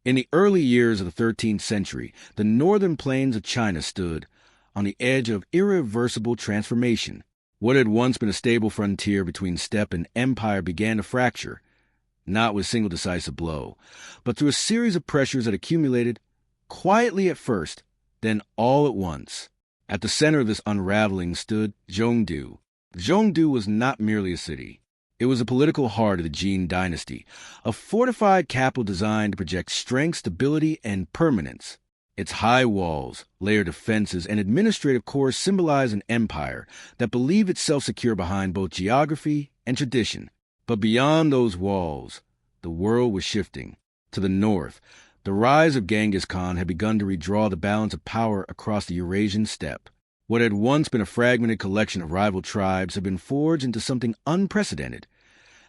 In the early years of the 13th century, the northern plains of China stood on the edge of irreversible transformation. What had once been a stable frontier between steppe and empire began to fracture, not with a single decisive blow, but through a series of pressures that accumulated quietly at first, then all at once. At the center of this unraveling stood Zhongdu. Zhongdu was not merely a city. It was a political heart of the Jin Dynasty, a fortified capital designed to project strength, stability, and permanence. Its high walls, layered defenses, and administrative cores symbolize an empire that believed itself secure behind both geography and tradition. But beyond those walls, the world was shifting. To the north, the rise of Genghis Khan had begun to redraw the balance of power across the Eurasian steppe. What had once been a fragmented collection of rival tribes had been forged into something unprecedented,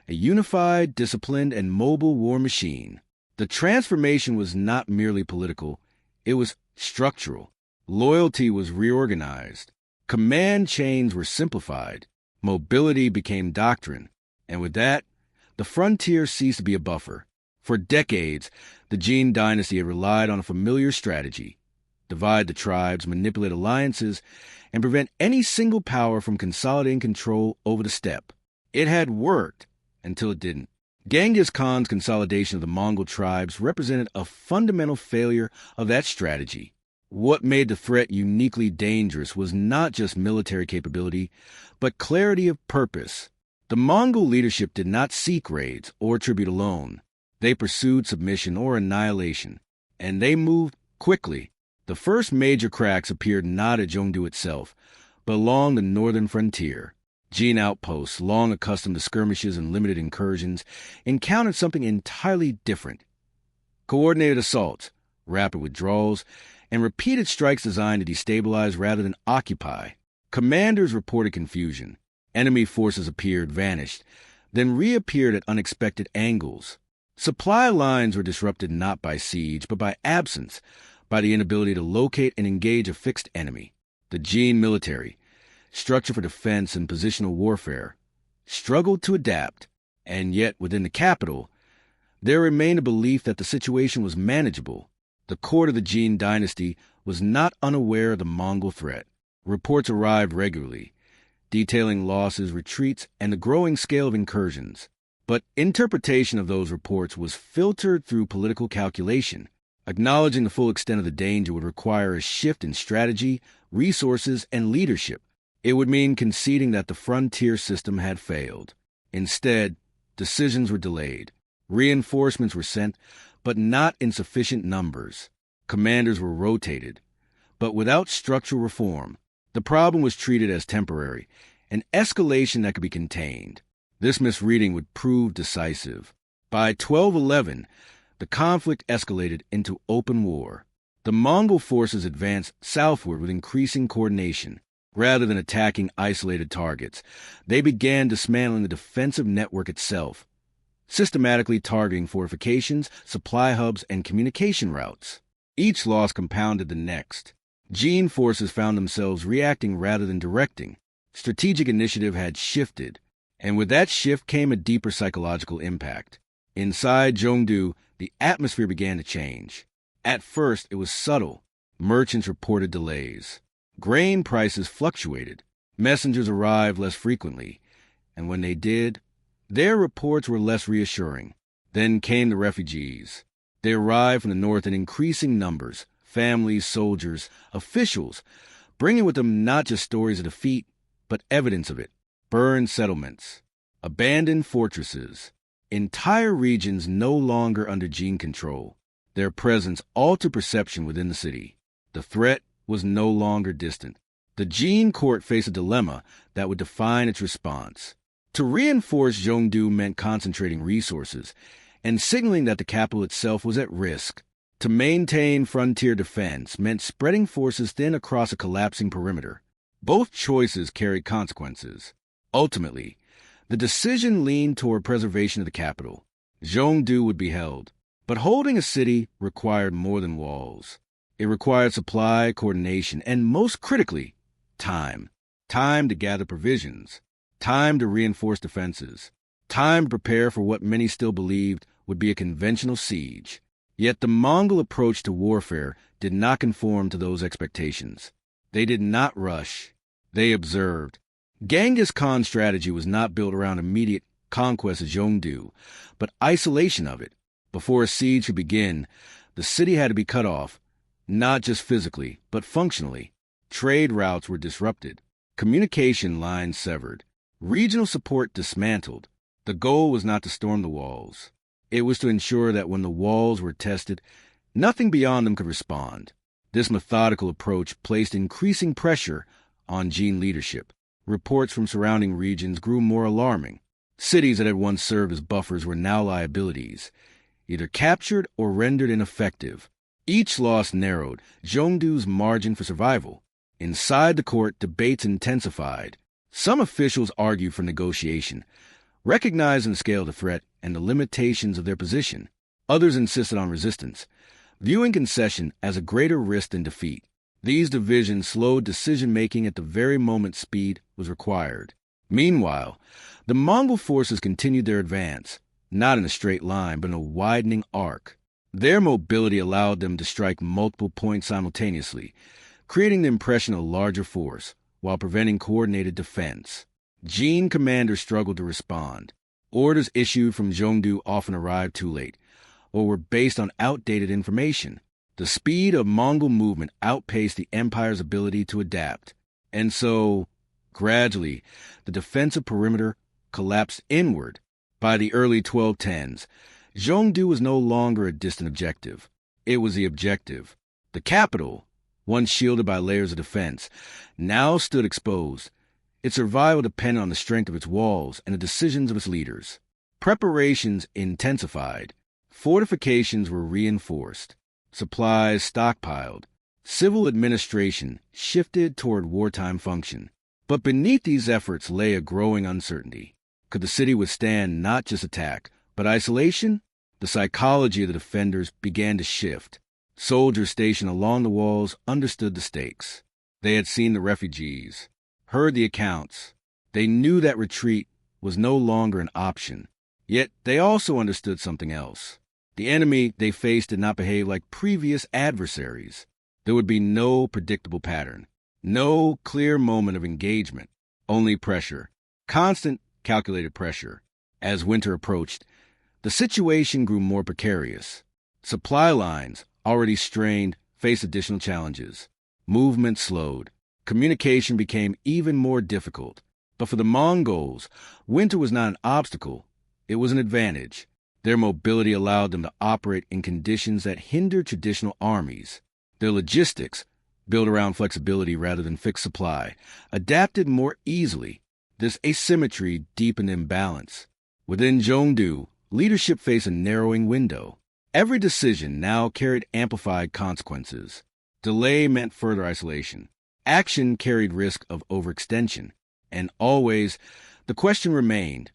a unified, disciplined, and mobile war machine. The transformation was not merely political, it was structural. Loyalty was reorganized. Command chains were simplified. Mobility became doctrine. And with that, the frontier ceased to be a buffer. For decades, the Jin Dynasty had relied on a familiar strategy: divide the tribes, manipulate alliances, and prevent any single power from consolidating control over the steppe. It had worked until it didn't. Genghis Khan's consolidation of the Mongol tribes represented a fundamental failure of that strategy. What made the threat uniquely dangerous was not just military capability, but clarity of purpose. The Mongol leadership did not seek raids or tribute alone. They pursued submission or annihilation, and they moved quickly. The first major cracks appeared not at Zhongdu itself, but along the northern frontier. Jin outposts, long accustomed to skirmishes and limited incursions, encountered something entirely different. Coordinated assaults, rapid withdrawals, and repeated strikes designed to destabilize rather than occupy. Commanders reported confusion. Enemy forces appeared, vanished, then reappeared at unexpected angles. Supply lines were disrupted not by siege, but by absence, by the inability to locate and engage a fixed enemy. The Jin military, structure for defense and positional warfare, struggled to adapt, and yet within the capital, there remained a belief that the situation was manageable. The court of the Jin Dynasty was not unaware of the Mongol threat. Reports arrived regularly, detailing losses, retreats, and the growing scale of incursions. But interpretation of those reports was filtered through political calculation. Acknowledging the full extent of the danger would require a shift in strategy, resources, and leadership. It would mean conceding that the frontier system had failed. Instead, decisions were delayed. Reinforcements were sent, but not in sufficient numbers. Commanders were rotated, but without structural reform. The problem was treated as temporary, an escalation that could be contained. This misreading would prove decisive. By 1211, the conflict escalated into open war. The Mongol forces advanced southward with increasing coordination. Rather than attacking isolated targets, they began dismantling the defensive network itself, systematically targeting fortifications, supply hubs, and communication routes. Each loss compounded the next. Jin forces found themselves reacting rather than directing. Strategic initiative had shifted, and with that shift came a deeper psychological impact. Inside Zhongdu, the atmosphere began to change. At first, it was subtle. Merchants reported delays. Grain prices fluctuated. Messengers arrived less frequently, and when they did, their reports were less reassuring. Then came the refugees. They arrived from the north in increasing numbers, families, soldiers, officials, bringing with them not just stories of defeat, but evidence of it. Burned settlements, abandoned fortresses, entire regions no longer under Jin control. Their presence altered perception within the city. The threat was no longer distant. The Jin court faced a dilemma that would define its response. To reinforce Zhongdu meant concentrating resources and signaling that the capital itself was at risk. To maintain frontier defense meant spreading forces thin across a collapsing perimeter. Both choices carried consequences. Ultimately, the decision leaned toward preservation of the capital. Zhongdu would be held, but holding a city required more than walls. It required supply, coordination, and most critically, time. Time to gather provisions. Time to reinforce defenses. Time to prepare for what many still believed would be a conventional siege. Yet the Mongol approach to warfare did not conform to those expectations. They did not rush. They observed. Genghis Khan's strategy was not built around immediate conquest of Zhongdu, but isolation of it. Before a siege could begin, the city had to be cut off, not just physically, but functionally. Trade routes were disrupted, communication lines severed, regional support dismantled. The goal was not to storm the walls. It was to ensure that when the walls were tested, nothing beyond them could respond. This methodical approach placed increasing pressure on Jin leadership. Reports from surrounding regions grew more alarming. Cities that had once served as buffers were now liabilities, either captured or rendered ineffective. Each loss narrowed Zhongdu's margin for survival. Inside the court, debates intensified. Some officials argued for negotiation, recognizing the scale of the threat and the limitations of their position. Others insisted on resistance, viewing concession as a greater risk than defeat. These divisions slowed decision-making at the very moment speed was required. Meanwhile, the Mongol forces continued their advance, not in a straight line, but in a widening arc. Their mobility allowed them to strike multiple points simultaneously, creating the impression of a larger force, while preventing coordinated defense. Jin commanders struggled to respond. Orders issued from Zhongdu often arrived too late, or were based on outdated information. The speed of Mongol movement outpaced the empire's ability to adapt, and so, gradually, the defensive perimeter collapsed inward. By the early 1210s, Zhongdu was no longer a distant objective. It was the objective. The capital, once shielded by layers of defense, now stood exposed. Its survival depended on the strength of its walls and the decisions of its leaders. Preparations intensified. Fortifications were reinforced. Supplies stockpiled. Civil administration shifted toward wartime function. But beneath these efforts lay a growing uncertainty. Could the city withstand not just attack, but isolation? The psychology of the defenders began to shift. Soldiers stationed along the walls understood the stakes. They had seen the refugees, heard the accounts. They knew that retreat was no longer an option. Yet they also understood something else. The enemy they faced did not behave like previous adversaries. There would be no predictable pattern, no clear moment of engagement, only pressure, constant calculated pressure. As winter approached, the situation grew more precarious. Supply lines, already strained, faced additional challenges. Movement slowed. Communication became even more difficult. But for the Mongols, winter was not an obstacle. It was an advantage. Their mobility allowed them to operate in conditions that hindered traditional armies. Their logistics, built around flexibility rather than fixed supply, adapted more easily. This asymmetry deepened imbalance. Within Zhongdu, leadership faced a narrowing window. Every decision now carried amplified consequences. Delay meant further isolation. Action carried risk of overextension. And always, the question remained,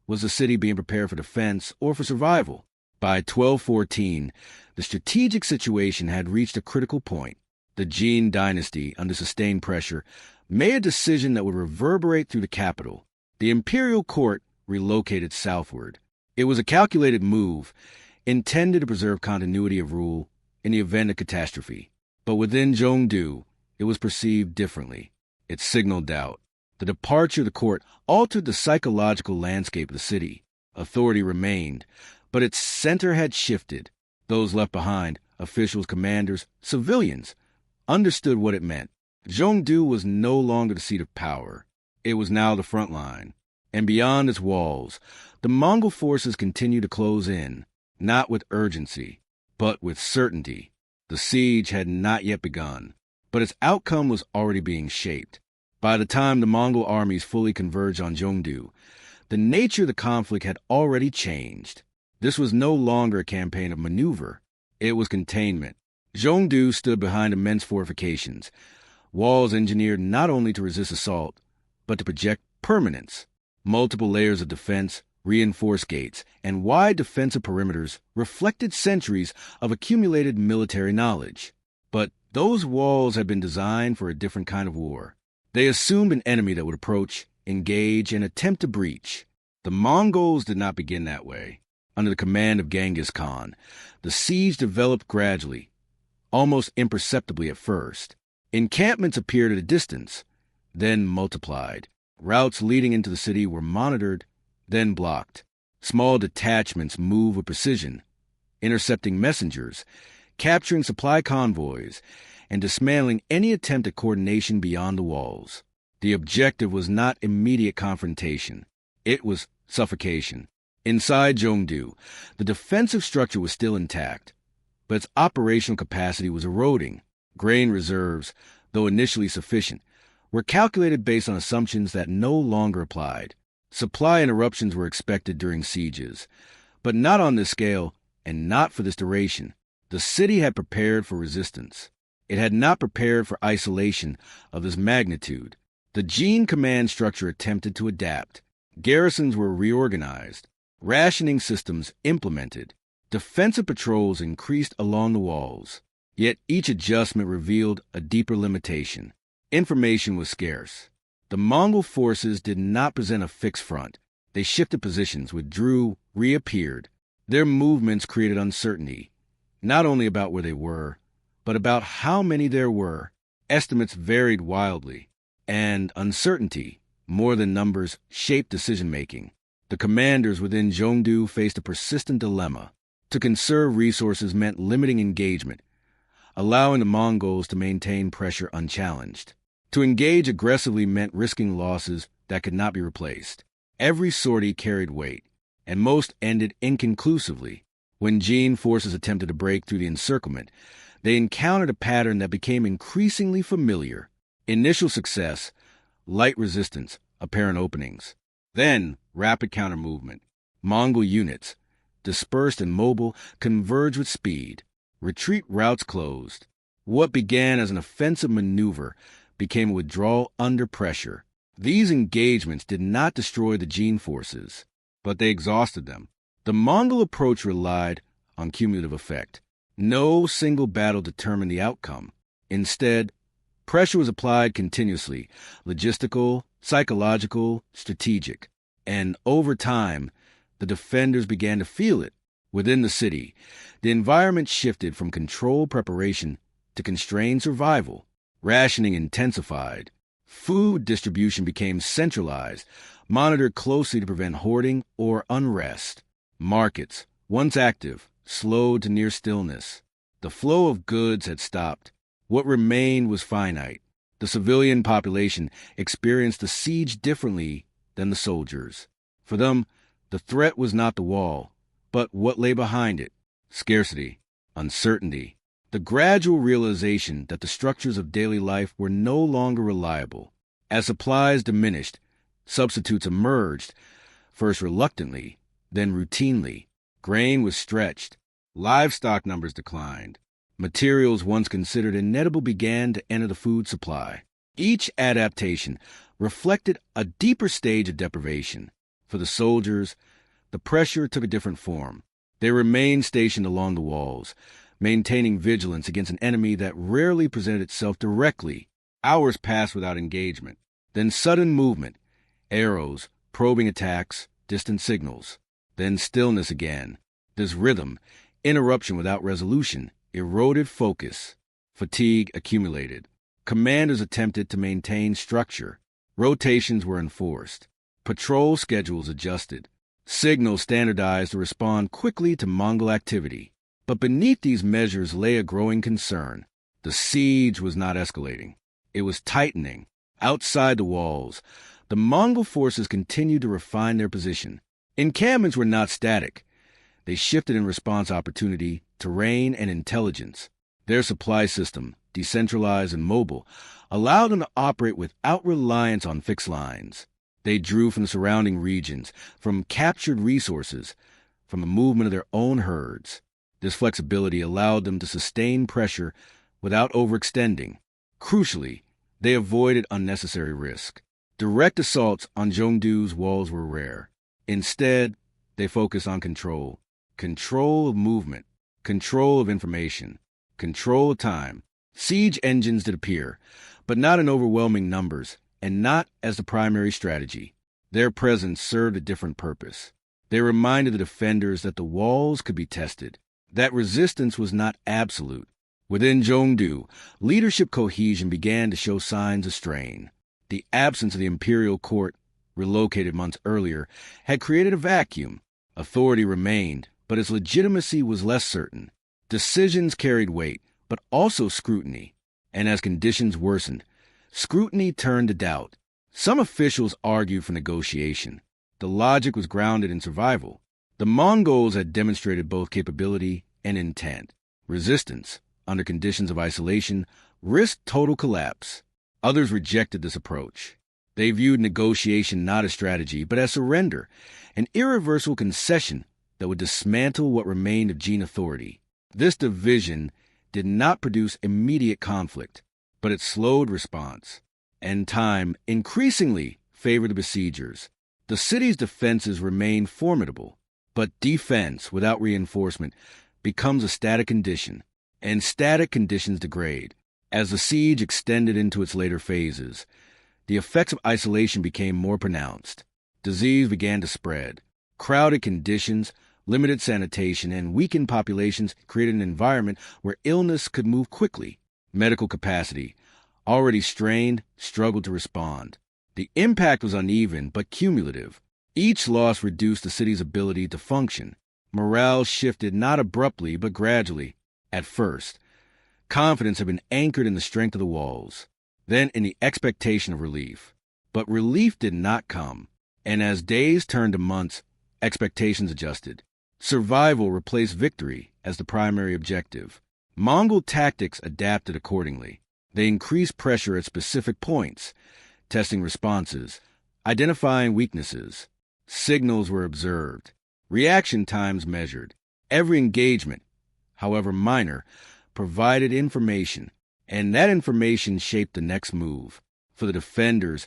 was the city being prepared for defense or for survival? By 1214, the strategic situation had reached a critical point. The Jin Dynasty, under sustained pressure, made a decision that would reverberate through the capital. The imperial court relocated southward. It was a calculated move, intended to preserve continuity of rule in the event of catastrophe. But within Zhongdu, it was perceived differently. It signaled doubt. The departure of the court altered the psychological landscape of the city. Authority remained, but its center had shifted. Those left behind, officials, commanders, civilians, understood what it meant. Zhongdu was no longer the seat of power. It was now the front line. And beyond its walls, the Mongol forces continued to close in, not with urgency, but with certainty. The siege had not yet begun, but its outcome was already being shaped. By the time the Mongol armies fully converged on Zhongdu, the nature of the conflict had already changed. This was no longer a campaign of maneuver. It was containment. Zhongdu stood behind immense fortifications, walls engineered not only to resist assault, but to project permanence. Multiple layers of defense, reinforced gates, and wide defensive perimeters reflected centuries of accumulated military knowledge. But those walls had been designed for a different kind of war. They assumed an enemy that would approach, engage, and attempt to breach. The Mongols did not begin that way. Under the command of Genghis Khan, the siege developed gradually, almost imperceptibly at first. Encampments appeared at a distance, then multiplied. Routes leading into the city were monitored, then blocked. Small detachments moved with precision, intercepting messengers, capturing supply convoys, and dismantling any attempt at coordination beyond the walls. The objective was not immediate confrontation. It was suffocation. Inside Zhongdu, the defensive structure was still intact, but its operational capacity was eroding. Grain reserves, though initially sufficient, were calculated based on assumptions that no longer applied. Supply interruptions were expected during sieges, but not on this scale and not for this duration. The city had prepared for resistance. It had not prepared for isolation of this magnitude. The Jin command structure attempted to adapt. Garrisons were reorganized, rationing systems implemented, defensive patrols increased along the walls. Yet each adjustment revealed a deeper limitation. Information was scarce. The Mongol forces did not present a fixed front. They shifted positions, withdrew, reappeared. Their movements created uncertainty, not only about where they were, but about how many there were. Estimates varied wildly, and uncertainty, more than numbers, shaped decision-making. The commanders within Zhongdu faced a persistent dilemma. To conserve resources meant limiting engagement, allowing the Mongols to maintain pressure unchallenged. To engage aggressively meant risking losses that could not be replaced. Every sortie carried weight, and most ended inconclusively. When Jin forces attempted to break through the encirclement, they encountered a pattern that became increasingly familiar. Initial success, light resistance, apparent openings. Then, rapid counter-movement. Mongol units, dispersed and mobile, converged with speed. Retreat routes closed. What began as an offensive maneuver became a withdrawal under pressure. These engagements did not destroy the Jin forces, but they exhausted them. The Mongol approach relied on cumulative effect. No single battle determined the outcome. Instead, pressure was applied continuously, logistical, psychological, strategic. And over time, the defenders began to feel it. Within the city, the environment shifted from controlled preparation to constrained survival. Rationing intensified. Food distribution became centralized, monitored closely to prevent hoarding or unrest. Markets, once active, slowed to near stillness. The flow of goods had stopped. What remained was finite. The civilian population experienced the siege differently than the soldiers. For them, the threat was not the wall, but what lay behind it. Scarcity, uncertainty, the gradual realization that the structures of daily life were no longer reliable. As supplies diminished, substitutes emerged, first reluctantly, then routinely. Grain was stretched. Livestock numbers declined. Materials once considered inedible began to enter the food supply. Each adaptation reflected a deeper stage of deprivation. For the soldiers, the pressure took a different form. They remained stationed along the walls, maintaining vigilance against an enemy that rarely presented itself directly. Hours passed without engagement. Then sudden movement, arrows, probing attacks, distant signals. Then stillness again. This rhythm, interruption without resolution, eroded focus. Fatigue accumulated. Commanders attempted to maintain structure. Rotations were enforced. Patrol schedules adjusted. Signals standardized to respond quickly to Mongol activity. But beneath these measures lay a growing concern. The siege was not escalating. It was tightening. Outside the walls, the Mongol forces continued to refine their position. Encampments were not static. They shifted in response to opportunity, terrain, and intelligence. Their supply system, decentralized and mobile, allowed them to operate without reliance on fixed lines. They drew from the surrounding regions, from captured resources, from the movement of their own herds. This flexibility allowed them to sustain pressure without overextending. Crucially, they avoided unnecessary risk. Direct assaults on Zhongdu's walls were rare. Instead, they focused on control. Control of movement, control of information, control of time. Siege engines did appear, but not in overwhelming numbers, and not as the primary strategy. Their presence served a different purpose. They reminded the defenders that the walls could be tested, that resistance was not absolute. Within Zhongdu, leadership cohesion began to show signs of strain. The absence of the imperial court, relocated months earlier, had created a vacuum. Authority remained, but its legitimacy was less certain. Decisions carried weight, but also scrutiny. And as conditions worsened, scrutiny turned to doubt. Some officials argued for negotiation. The logic was grounded in survival. The Mongols had demonstrated both capability and intent. Resistance, under conditions of isolation, risked total collapse. Others rejected this approach. They viewed negotiation not as strategy, but as surrender, an irreversible concession that would dismantle what remained of Jin authority. This division did not produce immediate conflict, but it slowed response, and time increasingly favored the besiegers. The city's defenses remained formidable, but defense without reinforcement becomes a static condition, and static conditions degrade. As the siege extended into its later phases, the effects of isolation became more pronounced. Disease began to spread. Crowded conditions, limited sanitation, and weakened populations created an environment where illness could move quickly. Medical capacity, already strained, struggled to respond. The impact was uneven but cumulative. Each loss reduced the city's ability to function. Morale shifted not abruptly but gradually. At first, confidence had been anchored in the strength of the walls, then in the expectation of relief. But relief did not come, and as days turned to months, expectations adjusted. Survival replaced victory as the primary objective. Mongol tactics adapted accordingly. They increased pressure at specific points, testing responses, identifying weaknesses. Signals were observed, reaction times measured. Every engagement, however minor, provided information, and that information shaped the next move. For the defenders,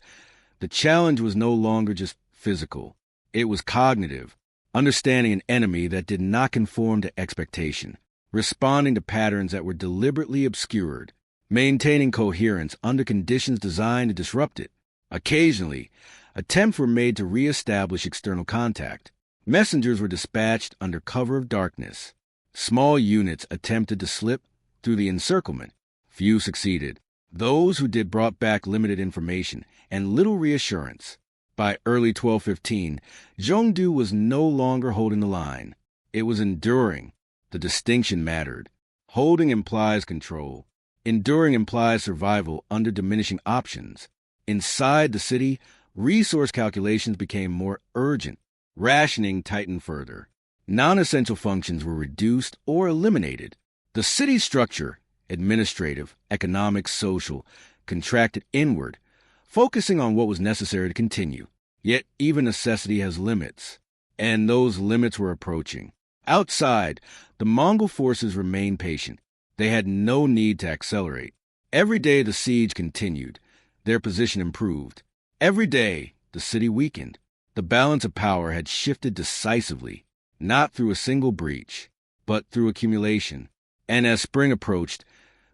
the challenge was no longer just physical. It was cognitive, understanding an enemy that did not conform to expectation, responding to patterns that were deliberately obscured, maintaining coherence under conditions designed to disrupt it. Occasionally, attempts were made to re-establish external contact. Messengers were dispatched under cover of darkness. Small units attempted to slip through the encirclement. Few succeeded. Those who did brought back limited information and little reassurance. By early 1215, Zhongdu was no longer holding the line. It was enduring. The distinction mattered. Holding implies control. Enduring implies survival under diminishing options. Inside the city, resource calculations became more urgent. Rationing tightened further. Non-essential functions were reduced or eliminated. The city's structure, administrative, economic, social, contracted inward, focusing on what was necessary to continue. Yet even necessity has limits, and those limits were approaching. Outside, the Mongol forces remained patient. They had no need to accelerate. Every day the siege continued. Their position improved. Every day the city weakened. The balance of power had shifted decisively, not through a single breach, but through accumulation. And as spring approached,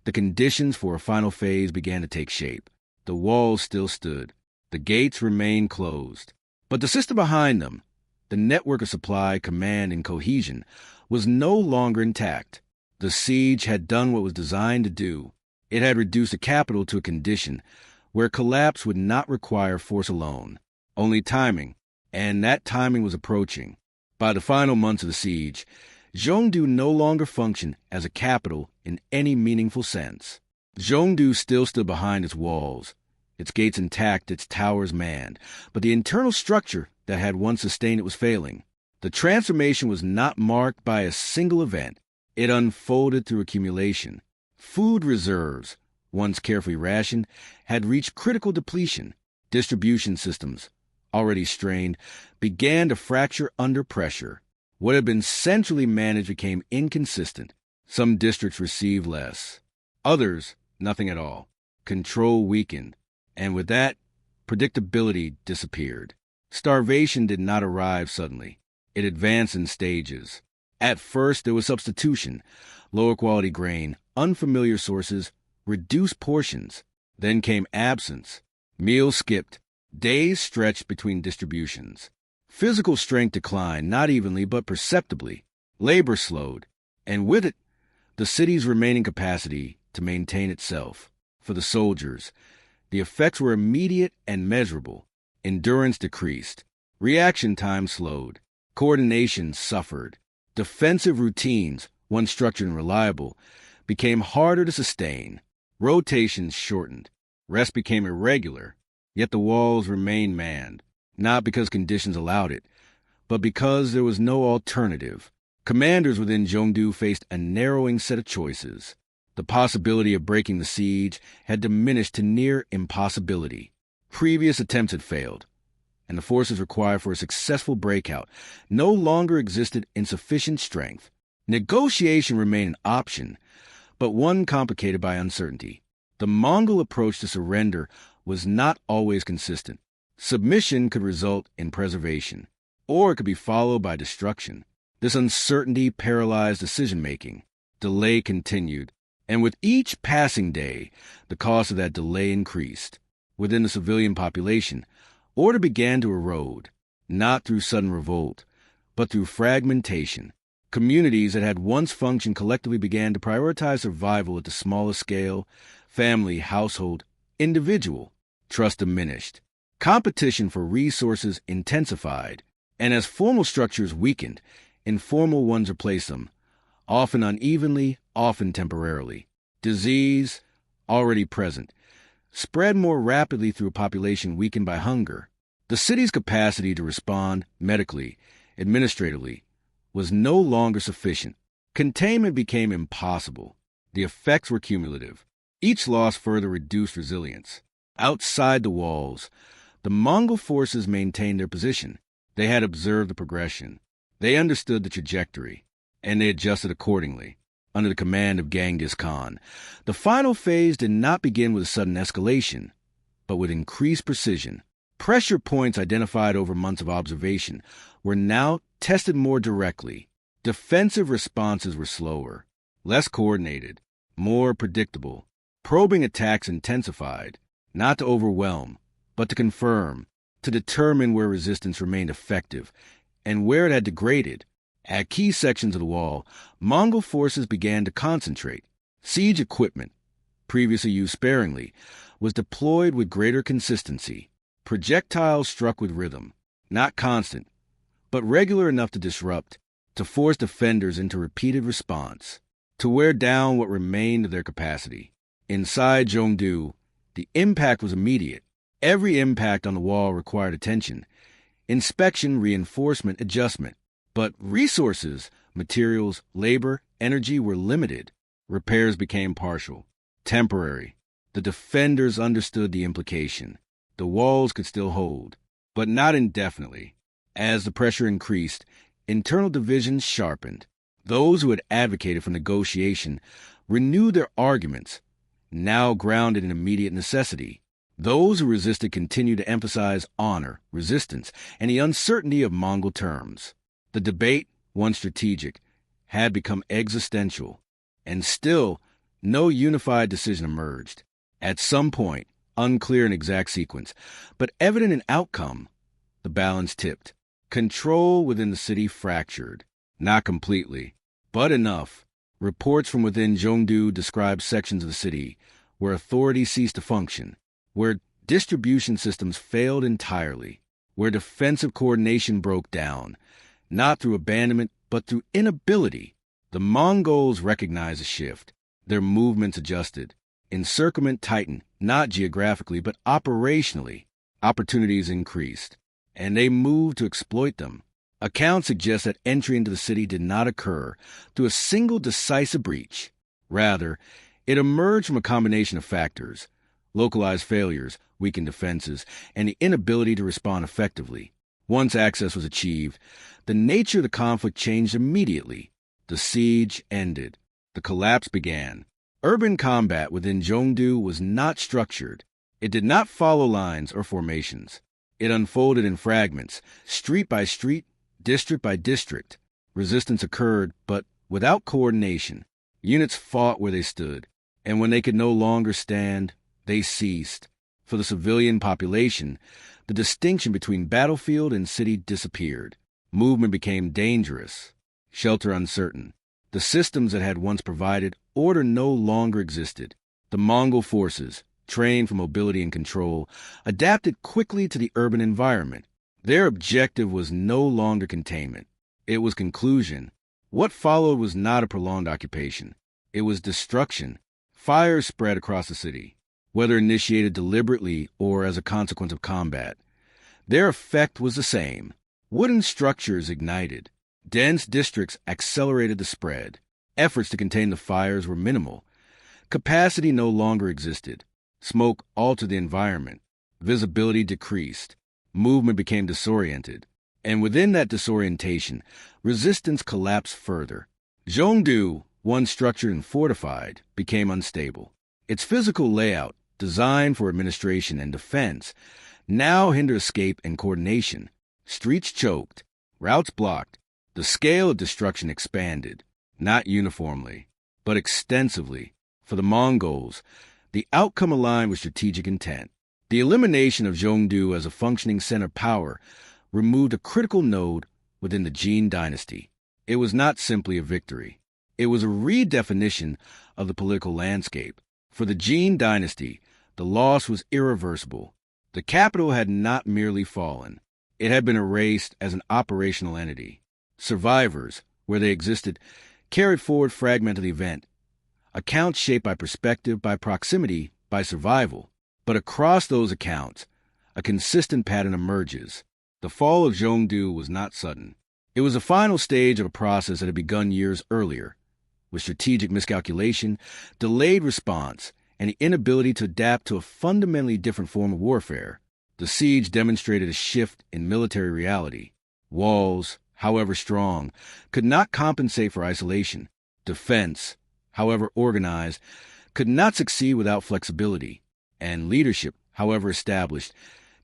the conditions for a final phase began to take shape. The walls still stood. The gates remained closed. But the system behind them, the network of supply, command, and cohesion, was no longer intact. The siege had done what was designed to do. It had reduced the capital to a condition where collapse would not require force alone, only timing, and that timing was approaching. By the final months of the siege, Zhongdu no longer functioned as a capital in any meaningful sense. Zhongdu still stood behind its walls, its gates intact, its towers manned, but the internal structure that had once sustained it was failing. The transformation was not marked by a single event. It unfolded through accumulation. Food reserves, once carefully rationed, had reached critical depletion. Distribution systems, already strained, began to fracture under pressure. What had been centrally managed became inconsistent. Some districts received less. Others, nothing at all. Control weakened. And with that, predictability disappeared. Starvation did not arrive suddenly. It advanced in stages. At first, there was substitution, lower quality grain, unfamiliar sources, reduced portions. Then came absence. Meals skipped. Days stretched between distributions. Physical strength declined, not evenly but perceptibly. Labor slowed, and with it, the city's remaining capacity to maintain itself. For the soldiers, the effects were immediate and measurable. Endurance decreased. Reaction time slowed. Coordination suffered. Defensive routines, once structured and reliable, became harder to sustain. Rotations shortened. Rest became irregular, yet the walls remained manned, not because conditions allowed it, but because there was no alternative. Commanders within Zhongdu faced a narrowing set of choices. The possibility of breaking the siege had diminished to near impossibility. Previous attempts had failed, and the forces required for a successful breakout no longer existed in sufficient strength. Negotiation remained an option, but one complicated by uncertainty. The Mongol approach to surrender was not always consistent. Submission could result in preservation, or it could be followed by destruction. This uncertainty paralyzed decision-making. Delay continued, and with each passing day, the cost of that delay increased. Within the civilian population, order began to erode, not through sudden revolt, but through fragmentation. Communities that had once functioned collectively began to prioritize survival at the smallest scale: family, household, individual. Trust diminished. Competition for resources intensified, and as formal structures weakened, informal ones replaced them, often unevenly, often temporarily. Disease, already present, spread more rapidly through a population weakened by hunger. The city's capacity to respond medically, administratively, was no longer sufficient. Containment became impossible. The effects were cumulative. Each loss further reduced resilience. Outside the walls, the Mongol forces maintained their position. They had observed the progression. They understood the trajectory, and they adjusted accordingly. Under the command of Genghis Khan, the final phase did not begin with a sudden escalation, but with increased precision. Pressure points identified over months of observation were now tested more directly. Defensive responses were slower, less coordinated, more predictable. Probing attacks intensified, not to overwhelm, but to confirm, to determine where resistance remained effective and where it had degraded. At key sections of the wall, Mongol forces began to concentrate. Siege equipment, previously used sparingly, was deployed with greater consistency. Projectiles struck with rhythm, not constant, but regular enough to disrupt, to force defenders into repeated response, to wear down what remained of their capacity. Inside Zhongdu, the impact was immediate. Every impact on the wall required attention, inspection, reinforcement, adjustment. But resources, materials, labor, energy were limited. Repairs became partial, temporary. The defenders understood the implication. The walls could still hold, but not indefinitely. As the pressure increased, internal divisions sharpened. Those who had advocated for negotiation renewed their arguments, now grounded in immediate necessity. Those who resisted continued to emphasize honor, resistance, and the uncertainty of Mongol terms. The debate, once strategic, had become existential, and still no unified decision emerged. At some point, unclear in exact sequence, but evident in outcome, the balance tipped. Control within the city fractured, not completely, but enough. Reports from within Zhongdu describe sections of the city where authority ceased to function, where distribution systems failed entirely, where defensive coordination broke down, not through abandonment, but through inability. The Mongols recognized a shift. Their movements adjusted. Encirclement tightened, not geographically, but operationally. Opportunities increased, and they moved to exploit them. Accounts suggest that entry into the city did not occur through a single decisive breach. Rather, it emerged from a combination of factors: localized failures, weakened defenses, and the inability to respond effectively. Once access was achieved, the nature of the conflict changed immediately. The siege ended. The collapse began. Urban combat within Zhongdu was not structured. It did not follow lines or formations. It unfolded in fragments, street by street, district by district. Resistance occurred, but without coordination. Units fought where they stood, and when they could no longer stand, they ceased. For the civilian population, the distinction between battlefield and city disappeared. Movement became dangerous, shelter uncertain. The systems that had once provided order no longer existed. The Mongol forces, trained for mobility and control, adapted quickly to the urban environment. Their objective was no longer containment. It was conclusion. What followed was not a prolonged occupation. It was destruction. Fires spread across the city, whether initiated deliberately or as a consequence of combat. Their effect was the same. Wooden structures ignited. Dense districts accelerated the spread. Efforts to contain the fires were minimal. Capacity no longer existed. Smoke altered the environment. Visibility decreased. Movement became disoriented. And within that disorientation, resistance collapsed further. Zhongdu, once structured and fortified, became unstable. Its physical layout, designed for administration and defense, now hindered escape and coordination. Streets choked, routes blocked. The scale of destruction expanded, not uniformly, but extensively. For the Mongols, the outcome aligned with strategic intent. The elimination of Zhongdu as a functioning center of power removed a critical node within the Jin Dynasty. It was not simply a victory. It was a redefinition of the political landscape. For the Jin Dynasty, the loss was irreversible. The capital had not merely fallen. It had been erased as an operational entity. Survivors, where they existed, carried forward fragments of the event. Accounts shaped by perspective, by proximity, by survival. But across those accounts, a consistent pattern emerges. The fall of Zhongdu was not sudden. It was the final stage of a process that had begun years earlier, with strategic miscalculation, delayed response, and the inability to adapt to a fundamentally different form of warfare. The siege demonstrated a shift in military reality. Walls, however strong, could not compensate for isolation. Defense, however organized, could not succeed without flexibility. And leadership, however established,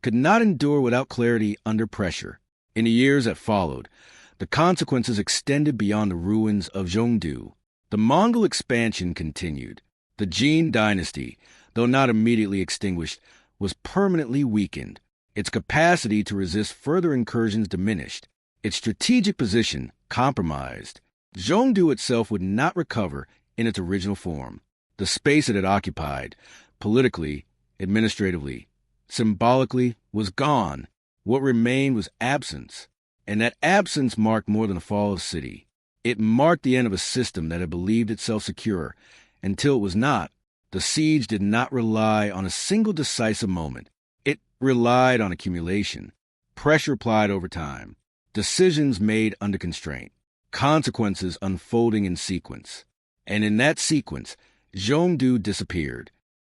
could not endure without clarity under pressure. In the years that followed, the consequences extended beyond the ruins of Zhongdu. The Mongol expansion continued. The Jin Dynasty, though not immediately extinguished, was permanently weakened. Its capacity to resist further incursions diminished. Its strategic position compromised. Zhongdu itself would not recover in its original form. The space it had occupied, politically, administratively, symbolically, was gone. What remained was absence, and that absence marked more than the fall of the city. It marked the end of a system that had believed itself secure, until it was not. The siege did not rely on a single decisive moment. It relied on accumulation, pressure applied over time, decisions made under constraint, consequences unfolding in sequence. And in that sequence, Zhongdu disappeared.